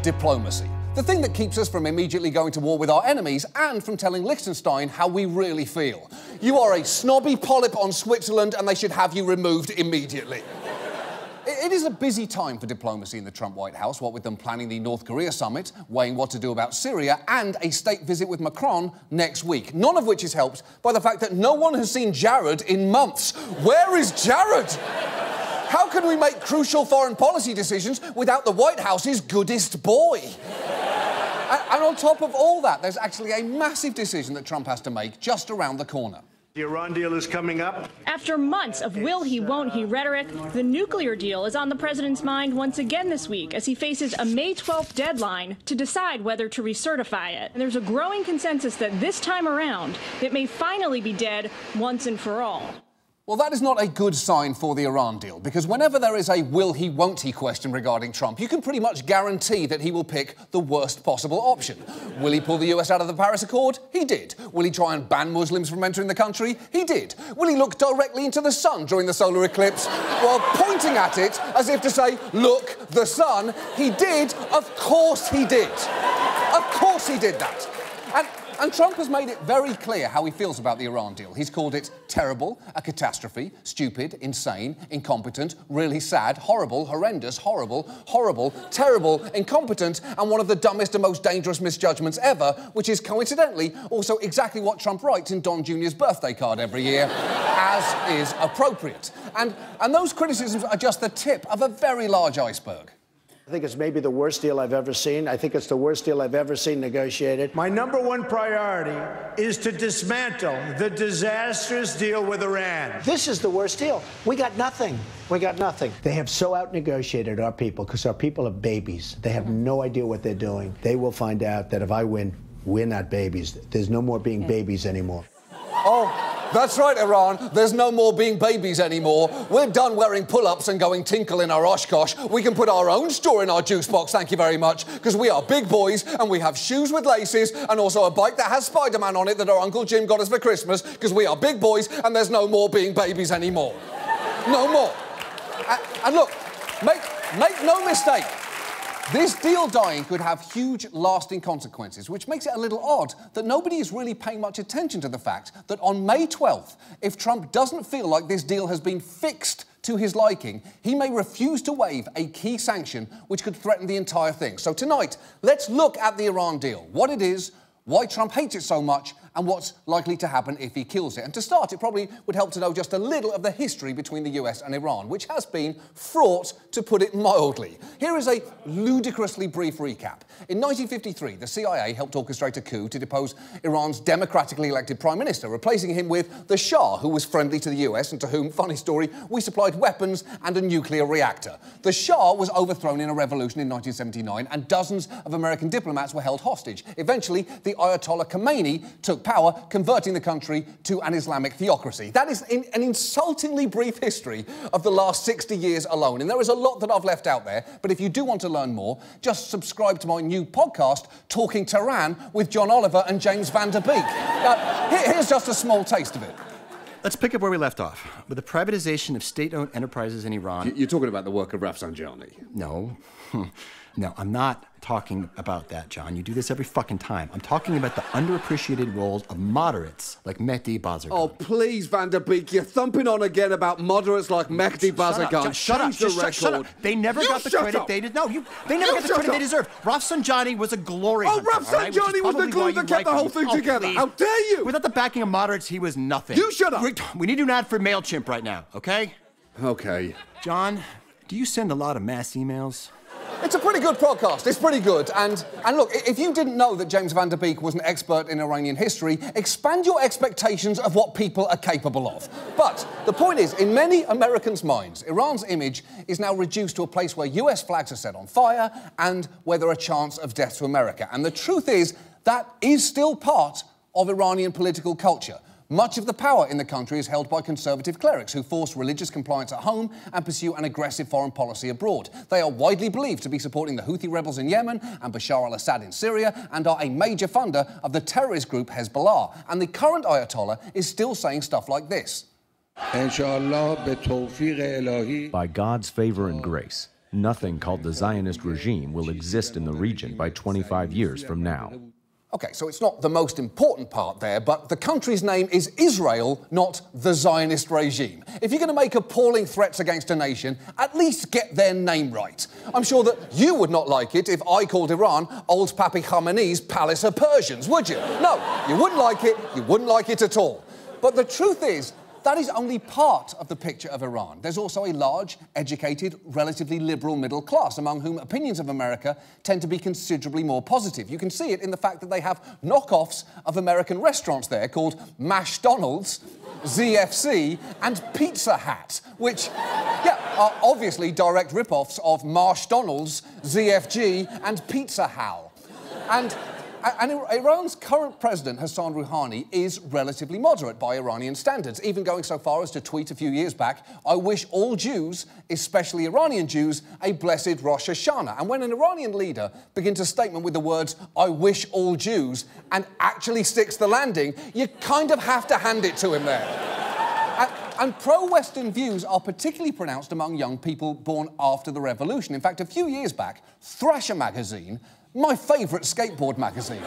diplomacy. The thing that keeps us from immediately going to war with our enemies and from telling Liechtenstein how we really feel. You are a snobby polyp on Switzerland and they should have you removed immediately. It is a busy time for diplomacy in the Trump White House, what with them planning the North Korea summit, weighing what to do about Syria, and a state visit with Macron next week. None of which is helped by the fact that no one has seen Jared in months. Where is Jared? How can we make crucial foreign policy decisions without the White House's goodest boy? And on top of all that, there's actually a massive decision that Trump has to make just around the corner. The Iran deal is coming up. After months of will he, won't he rhetoric, the nuclear deal is on the president's mind once again this week as he faces a May 12th deadline to decide whether to recertify it. And there's a growing consensus that this time around, it may finally be dead once and for all. Well, that is not a good sign for the Iran deal, because whenever there is a will he, won't he question regarding Trump, you can pretty much guarantee that he will pick the worst possible option. Will he pull the US out of the Paris Accord? He did. Will he try and ban Muslims from entering the country? He did. Will he look directly into the sun during the solar eclipse while pointing at it as if to say, look, the sun? He did. Of course he did. Of course he did that. And Trump has made it very clear how he feels about the Iran deal. He's called it terrible, a catastrophe, stupid, insane, incompetent, really sad, horrible, horrendous, horrible, horrible, terrible, incompetent, and one of the dumbest and most dangerous misjudgments ever, which is coincidentally also exactly what Trump writes in Don Jr.'s birthday card every year, as is appropriate. And those criticisms are just the tip of a very large iceberg. I think it's maybe the worst deal I've ever seen. I think it's the worst deal I've ever seen negotiated. My number one priority is to dismantle the disastrous deal with Iran. This is the worst deal. We got nothing. We got nothing. They have so out-negotiated our people because our people are babies. They have no idea what they're doing. They will find out that if I win, we're not babies. There's no more being babies anymore. Oh. That's right, Iran. There's no more being babies anymore. We're done wearing pull-ups and going tinkle in our Oshkosh. We can put our own straw in our juice box, thank you very much, because we are big boys and we have shoes with laces and also a bike that has Spider-Man on it that our Uncle Jim got us for Christmas, because we are big boys and there's no more being babies anymore. No more. And look, make no mistake. This deal dying could have huge, lasting consequences, which makes it a little odd that nobody is really paying much attention to the fact that on May 12th, if Trump doesn't feel like this deal has been fixed to his liking, he may refuse to waive a key sanction which could threaten the entire thing. So tonight, let's look at the Iran deal, what it is, why Trump hates it so much, and what's likely to happen if he kills it. And to start, it probably would help to know just a little of the history between the US and Iran, which has been fraught, to put it mildly. Here is a ludicrously brief recap. In 1953, the CIA helped orchestrate a coup to depose Iran's democratically elected prime minister, replacing him with the Shah, who was friendly to the US and to whom, funny story, we supplied weapons and a nuclear reactor. The Shah was overthrown in a revolution in 1979, and dozens of American diplomats were held hostage. Eventually, the Ayatollah Khomeini took power, converting the country to an Islamic theocracy. That is an insultingly brief history of the last 60 years alone. And there is a lot that I've left out there, but if you do want to learn more, just subscribe to my new podcast, Talking Tehran, with John Oliver and James Van Der Beek. Here's just a small taste of it. Let's pick up where we left off, with the privatization of state-owned enterprises in Iran. You're talking about the work of Rafsanjani? No. No, I'm not talking about that, John. You do this every fucking time. I'm talking about the underappreciated roles of moderates like Mehdi Bazargan. Oh, please, Van Der Beek, you're thumping on again about moderates like Mehdi Bazargan. Shut up. They never got the credit they deserve. They never got the credit they deserve. Rafsanjani was a glory hunter. Oh, Rafsanjani was the glue that kept the whole thing together. Please. How dare you? Without the backing of moderates, he was nothing. You shut up. We need an ad for MailChimp right now, okay? Okay. John, do you send a lot of mass emails? It's a pretty good podcast. It's pretty good. And look, if you didn't know that James Van Der Beek was an expert in Iranian history, expand your expectations of what people are capable of. But the point is, in many Americans' minds, Iran's image is now reduced to a place where US flags are set on fire and where there are chants of death to America. And the truth is, that is still part of Iranian political culture. Much of the power in the country is held by conservative clerics who force religious compliance at home and pursue an aggressive foreign policy abroad. They are widely believed to be supporting the Houthi rebels in Yemen and Bashar al-Assad in Syria, and are a major funder of the terrorist group Hezbollah. And the current Ayatollah is still saying stuff like this. By God's favor and grace, Nothing called the Zionist regime will exist in the region by 25 years from now. OK, so it's not the most important part there, but the country's name is Israel, not the Zionist regime. If you're going to make appalling threats against a nation, at least get their name right. I'm sure that you would not like it if I called Iran Old Papi Khamenei's Palace of Persians, would you? No, you wouldn't like it. You wouldn't like it at all. But the truth is, that is only part of the picture of Iran. There's also a large, educated, relatively liberal middle class, among whom opinions of America tend to be considerably more positive. You can see it in the fact that they have knockoffs of American restaurants there called Mashdonald's, ZFC, and Pizza Hat, which, are obviously direct rip-offs of Marshdonald's, ZFG, and Pizza Hal. And Iran's current president, Hassan Rouhani, is relatively moderate by Iranian standards, even going so far as to tweet a few years back, "I wish all Jews, especially Iranian Jews, a blessed Rosh Hashanah." And when an Iranian leader begins a statement with the words, "I wish all Jews," and actually sticks the landing, you kind of have to hand it to him there. And pro-Western views are particularly pronounced among young people born after the revolution. In fact, a few years back, Thrasher magazine, my favourite skateboard magazine,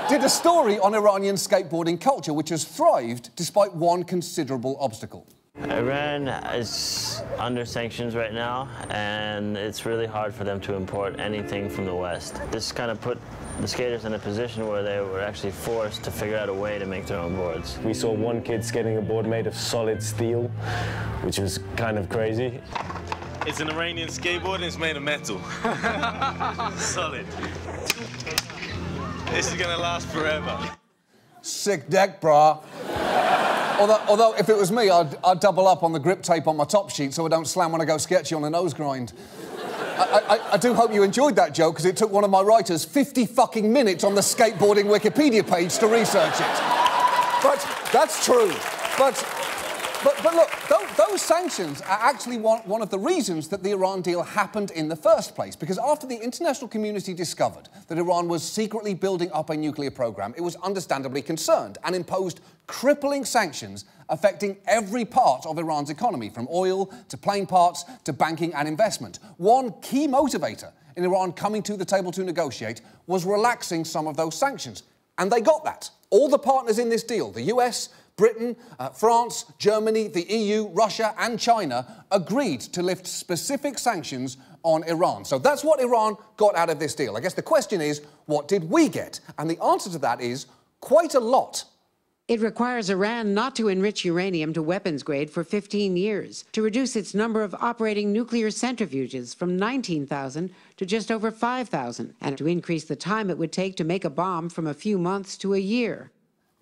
did a story on Iranian skateboarding culture, which has thrived despite one considerable obstacle. Iran is under sanctions right now, and it's really hard for them to import anything from the West. This kind of put the skaters in a position where they were actually forced to figure out a way to make their own boards. We saw one kid skating a board made of solid steel, which was kind of crazy. It's an Iranian skateboard and it's made of metal. Solid. This is gonna last forever. Sick deck, brah. Although if it was me, I'd double up on the grip tape on my top sheet so I don't slam when I go sketchy on a nose grind. I do hope you enjoyed that joke, because it took one of my writers 50 fucking minutes on the skateboarding Wikipedia page to research it. But that's true. But look, those sanctions are actually one of the reasons that the Iran deal happened in the first place. Because after the international community discovered that Iran was secretly building up a nuclear program, it was understandably concerned and imposed crippling sanctions affecting every part of Iran's economy, from oil to plane parts to banking and investment. One key motivator in Iran coming to the table to negotiate was relaxing some of those sanctions. And they got that. All the partners in this deal, the US, Britain, France, Germany, the EU, Russia and China, agreed to lift specific sanctions on Iran. So that's what Iran got out of this deal. I guess the question is, what did we get? And the answer to that is quite a lot. It requires Iran not to enrich uranium to weapons grade for 15 years, to reduce its number of operating nuclear centrifuges from 19,000 to just over 5,000, and to increase the time it would take to make a bomb from a few months to a year.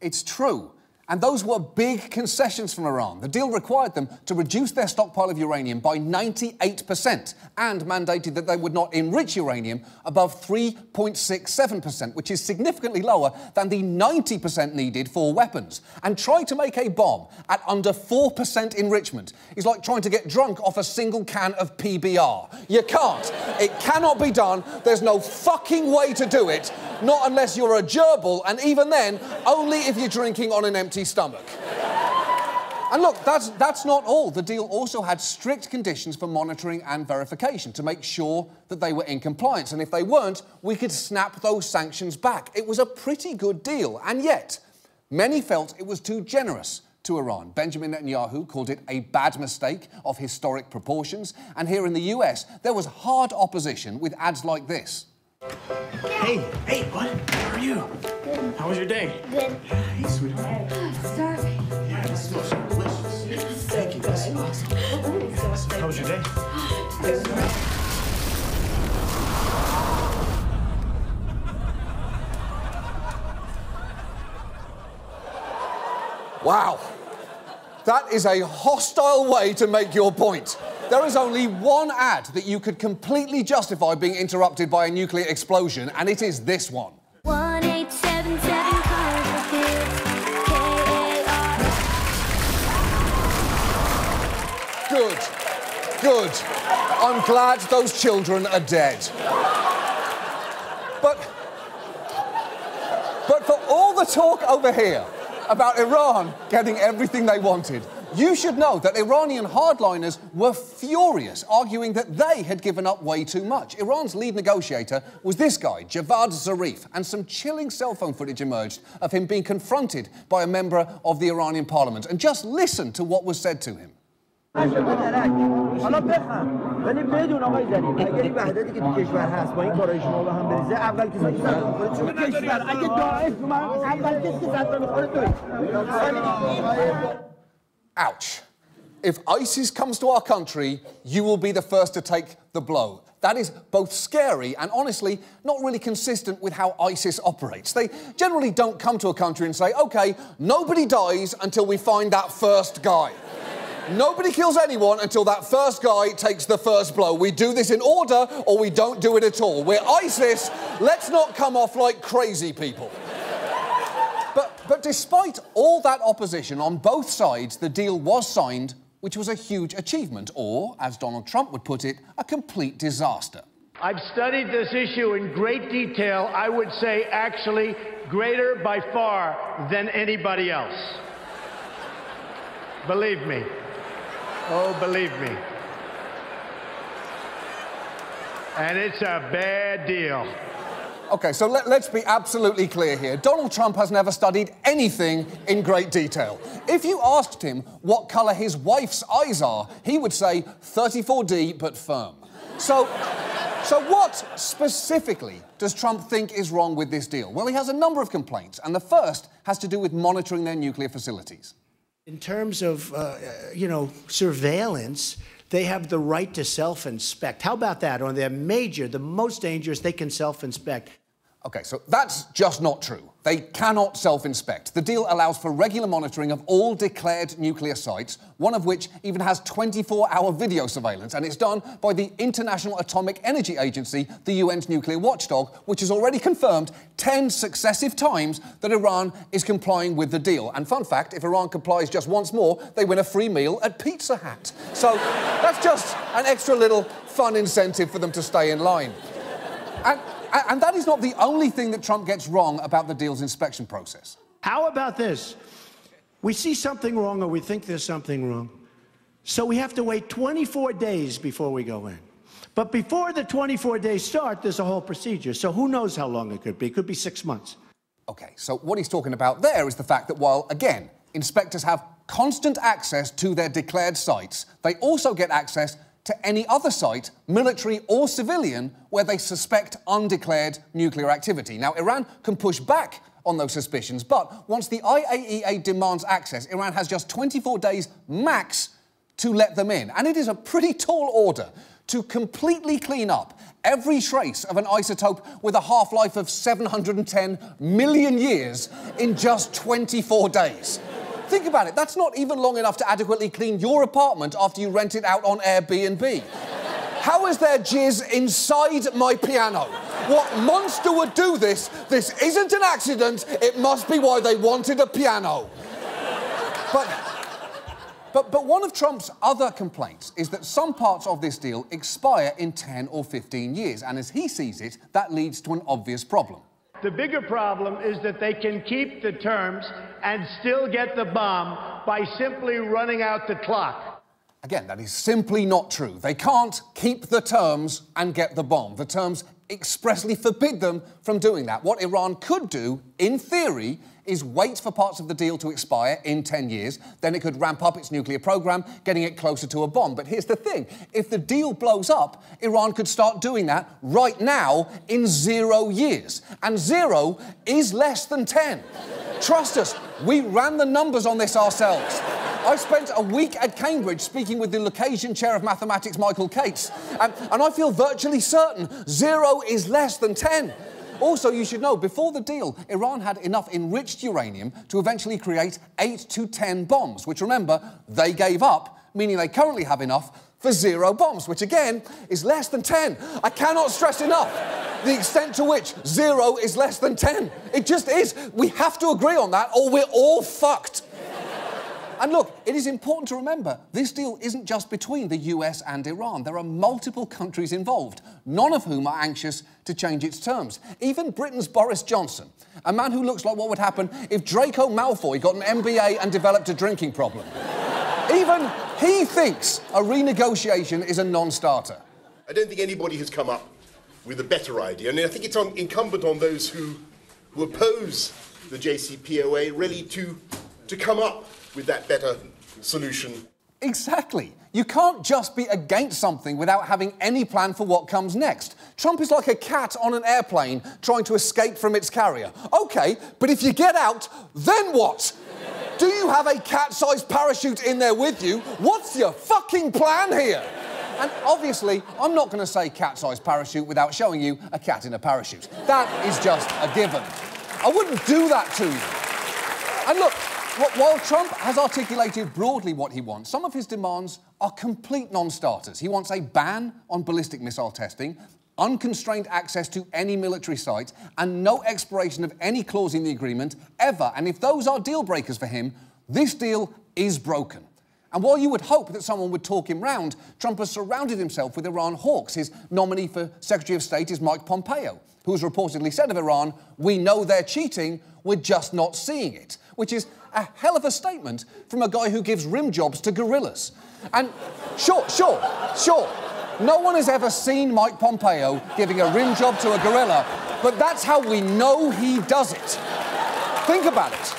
It's true. And those were big concessions from Iran. The deal required them to reduce their stockpile of uranium by 98% and mandated that they would not enrich uranium above 3.67%, which is significantly lower than the 90% needed for weapons. And trying to make a bomb at under 4% enrichment is like trying to get drunk off a single can of PBR. You can't. It cannot be done. There's no fucking way to do it, not unless you're a gerbil, and even then, only if you're drinking on an empty stomach. And look, that's not all. The deal also had strict conditions for monitoring and verification to make sure that they were in compliance. And if they weren't, we could snap those sanctions back. It was a pretty good deal. And yet, many felt it was too generous to Iran. Benjamin Netanyahu called it a bad mistake of historic proportions. And here in the US, there was hard opposition with ads like this. Hey, bud, how are you? Good. How was your day? Good. Hey, sweetheart. Starving. Yeah, this smells so delicious. Thank you, that's awesome. How was your day? Good. Wow. That is a hostile way to make your point. There is only one ad that you could completely justify being interrupted by a nuclear explosion, and it is this one. 1877 KAR. Good. I'm glad those children are dead. But for all the talk over here about Iran getting everything they wanted, You should know that Iranian hardliners were furious, arguing that they had given up way too much. Iran's lead negotiator was this guy, Javad Zarif, and some chilling cell phone footage emerged of him being confronted by a member of the Iranian parliament. And just listen to what was said to him. حالا بفهم ولی بدون آقای ظریف اگر این وحدتی که تو کشور هست با این کارهای شما به هم بریزه اول کسایی که صدام می‌خوره چون کشور اگه داعش اول کسی که صدام می‌خوره توی Ouch. If ISIS comes to our country, you will be the first to take the blow. That is both scary and, honestly, not really consistent with how ISIS operates. They generally don't come to a country and say, OK, nobody dies until we find that first guy. Nobody kills anyone until that first guy takes the first blow. We do this in order or we don't do it at all. We're ISIS. Let's not come off like crazy people. But despite all that opposition on both sides, the deal was signed, which was a huge achievement, or, as Donald Trump would put it, a complete disaster. I've studied this issue in great detail. I would say actually greater by far than anybody else. Believe me. Oh, believe me. And it's a bad deal. OK, so let's be absolutely clear here. Donald Trump has never studied anything in great detail. If you asked him what colour his wife's eyes are, he would say 34D, but firm. So what specifically does Trump think is wrong with this deal? Well, he has a number of complaints, and the first has to do with monitoring their nuclear facilities. In terms of, surveillance, they have the right to self-inspect. How about that? On their the most dangerous, they can self-inspect. OK, so that's just not true. They cannot self-inspect. The deal allows for regular monitoring of all declared nuclear sites, one of which even has 24-hour video surveillance, and it's done by the International Atomic Energy Agency, the UN's nuclear watchdog, which has already confirmed 10 successive times that Iran is complying with the deal. And fun fact, if Iran complies just once more, they win a free meal at Pizza Hut. So that's just an extra little fun incentive for them to stay in line. And that is not the only thing that Trump gets wrong about the deal's inspection process. How about this? We see something wrong or we think there's something wrong. So we have to wait 24 days before we go in. But before the 24 days start, there's a whole procedure. So who knows how long it could be? It could be 6 months. OK, so what he's talking about there is the fact that while, again, inspectors have constant access to their declared sites, they also get access to any other site, military or civilian, where they suspect undeclared nuclear activity. Now, Iran can push back on those suspicions, but once the IAEA demands access, Iran has just 24 days max to let them in. And it is a pretty tall order to completely clean up every trace of an isotope with a half-life of 710 million years in just 24 days. Think about it, that's not even long enough to adequately clean your apartment after you rent it out on Airbnb. How is there jizz inside my piano? What monster would do this? This isn't an accident, it must be why they wanted a piano. But one of Trump's other complaints is that some parts of this deal expire in 10 or 15 years, and as he sees it, that leads to an obvious problem. The bigger problem is that they can keep the terms and still get the bomb by simply running out the clock. Again, that is simply not true. They can't keep the terms and get the bomb. The terms expressly forbid them from doing that. What Iran could do, in theory, is wait for parts of the deal to expire in 10 years. Then it could ramp up its nuclear program, getting it closer to a bomb. But here's the thing. If the deal blows up, Iran could start doing that right now in 0 years. And 0 is less than 10. Trust us, we ran the numbers on this ourselves. I spent a week at Cambridge speaking with the Lucasian Chair of Mathematics, Michael Cates, and I feel virtually certain 0 is less than 10. Also, you should know, before the deal, Iran had enough enriched uranium to eventually create 8 to 10 bombs, which, remember, they gave up, meaning they currently have enough for 0 bombs, which, again, is less than 10. I cannot stress enough the extent to which 0 is less than 10. It just is. We have to agree on that, or we're all fucked. And look, it is important to remember, this deal isn't just between the US and Iran. There are multiple countries involved, none of whom are anxious to change its terms. Even Britain's Boris Johnson, a man who looks like what would happen if Draco Malfoy got an MBA and developed a drinking problem. Even he thinks a renegotiation is a non-starter. I don't think anybody has come up with a better idea. And I think it's incumbent on those who oppose the JCPOA really to come up with that better solution. Exactly. You can't just be against something without having any plan for what comes next. Trump is like a cat on an airplane trying to escape from its carrier. OK, but if you get out, then what? Do you have a cat-sized parachute in there with you? What's your fucking plan here? And obviously, I'm not going to say cat-sized parachute without showing you a cat in a parachute. That is just a given. I wouldn't do that to you. And look, while Trump has articulated broadly what he wants, some of his demands are complete non-starters. He wants a ban on ballistic missile testing, unconstrained access to any military site, and no expiration of any clause in the agreement ever. And if those are deal breakers for him, this deal is broken. And while you would hope that someone would talk him round, Trump has surrounded himself with Iran hawks. His nominee for Secretary of State is Mike Pompeo, who has reportedly said of Iran, "We know they're cheating, we're just not seeing it," which is a hell of a statement from a guy who gives rim jobs to gorillas. And sure, no one has ever seen Mike Pompeo giving a rim job to a gorilla, but that's how we know he does it. Think about it.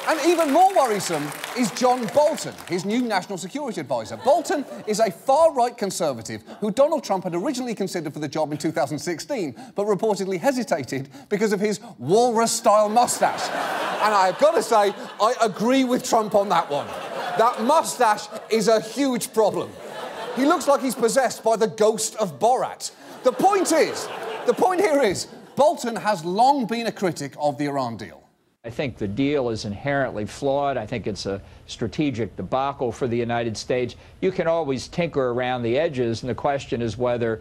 And even more worrisome is John Bolton, his new national security advisor. Bolton is a far-right conservative who Donald Trump had originally considered for the job in 2016, but reportedly hesitated because of his walrus-style mustache. And I've got to say, I agree with Trump on that one. That mustache is a huge problem. He looks like he's possessed by the ghost of Borat. The point here is, Bolton has long been a critic of the Iran deal. I think the deal is inherently flawed. I think it's a strategic debacle for the United States. You can always tinker around the edges, and the question is whether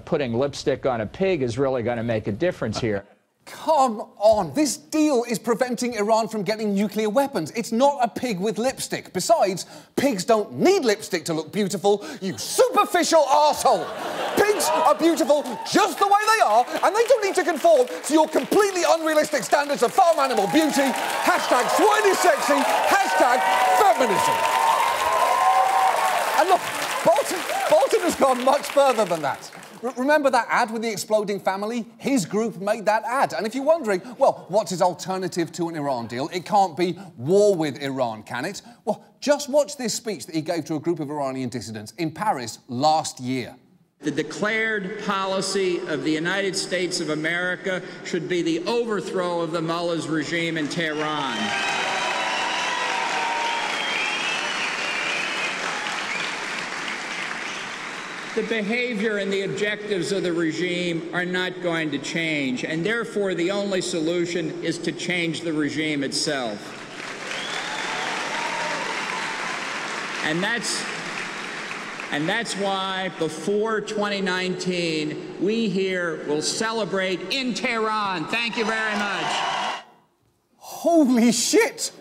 putting lipstick on a pig is really going to make a difference here. Come on, this deal is preventing Iran from getting nuclear weapons. It's not a pig with lipstick. Besides, pigs don't need lipstick to look beautiful, you superficial arsehole. Pigs are beautiful just the way they are, and they don't need to conform to your completely unrealistic standards of farm animal beauty. Hashtag swine is sexy, hashtag feminism. And look, Bolton has gone much further than that. Remember that ad with the exploding family? His group made that ad. And if you're wondering, well, what's his alternative to an Iran deal? It can't be war with Iran, can it? Well, just watch this speech that he gave to a group of Iranian dissidents in Paris last year. The declared policy of the United States of America should be the overthrow of the mullahs regime in Tehran. The behavior and the objectives of the regime are not going to change, and therefore the only solution is to change the regime itself. And that's why before 2019, we here will celebrate in Tehran. Thank you very much. Holy shit!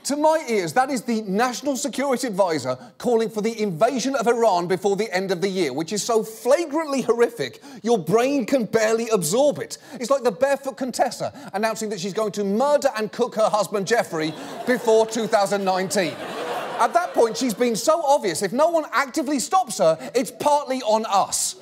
To my ears, that is the National Security Advisor calling for the invasion of Iran before the end of the year, which is so flagrantly horrific, your brain can barely absorb it. It's like the barefoot Contessa announcing that she's going to murder and cook her husband Jeffrey before 2019. At that point, she's been so obvious, if no one actively stops her, it's partly on us.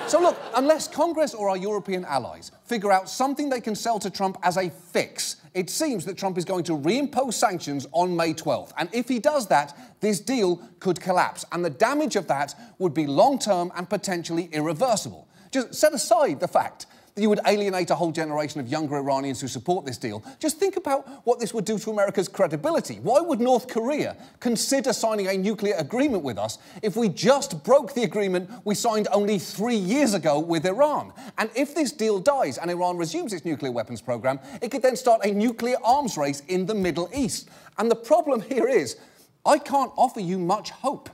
So look, unless Congress or our European allies figure out something they can sell to Trump as a fix, it seems that Trump is going to reimpose sanctions on May 12th. And if he does that, this deal could collapse. And the damage of that would be long-term and potentially irreversible. Just set aside the fact that you would alienate a whole generation of younger Iranians who support this deal. Just think about what this would do to America's credibility. Why would North Korea consider signing a nuclear agreement with us if we just broke the agreement we signed only 3 years ago with Iran? And if this deal dies and Iran resumes its nuclear weapons program, it could then start a nuclear arms race in the Middle East. And the problem here is, I can't offer you much hope.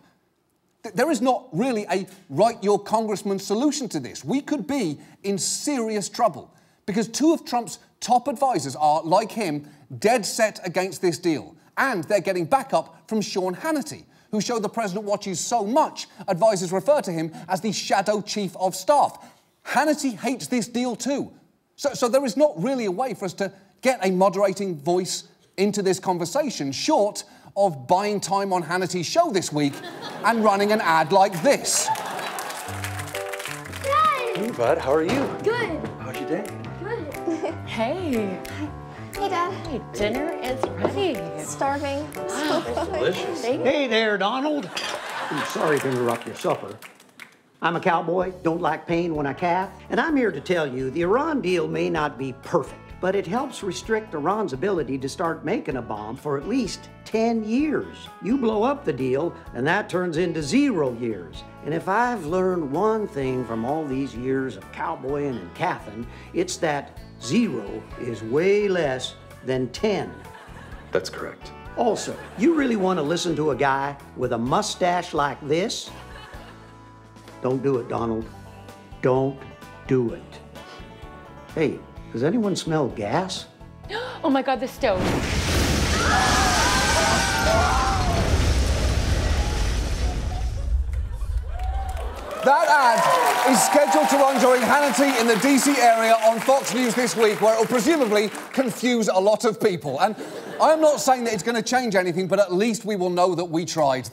There is not really a write your congressman solution to this. We could be in serious trouble because two of Trump's top advisors are, like him, dead set against this deal. And they're getting backup from Sean Hannity, whose show the president watches so much, advisors refer to him as the shadow chief of staff. Hannity hates this deal too. So there is not really a way for us to get a moderating voice into this conversation, short of buying time on Hannity's show this week and running an ad like this. Hey, bud, how are you? Good. How's your day? Good. Hey. Hey, Dad. Hey, dinner is ready. Starving. Delicious. Hey there, Donald. I'm sorry to interrupt your supper. I'm a cowboy, don't like pain when I calf, and I'm here to tell you the Iran deal may not be perfect, but it helps restrict Iran's ability to start making a bomb for at least 10 years. You blow up the deal, and that turns into 0 years. And if I've learned one thing from all these years of cowboying and calfing, it's that 0 is way less than 10. That's correct. Also, you really want to listen to a guy with a mustache like this? Don't do it, Donald. Don't do it. Hey, does anyone smell gas? Oh my God, the stove. That ad is scheduled to run during Hannity in the DC area on Fox News this week, where it will presumably confuse a lot of people. And I'm not saying that it's going to change anything, but at least we will know that we tried.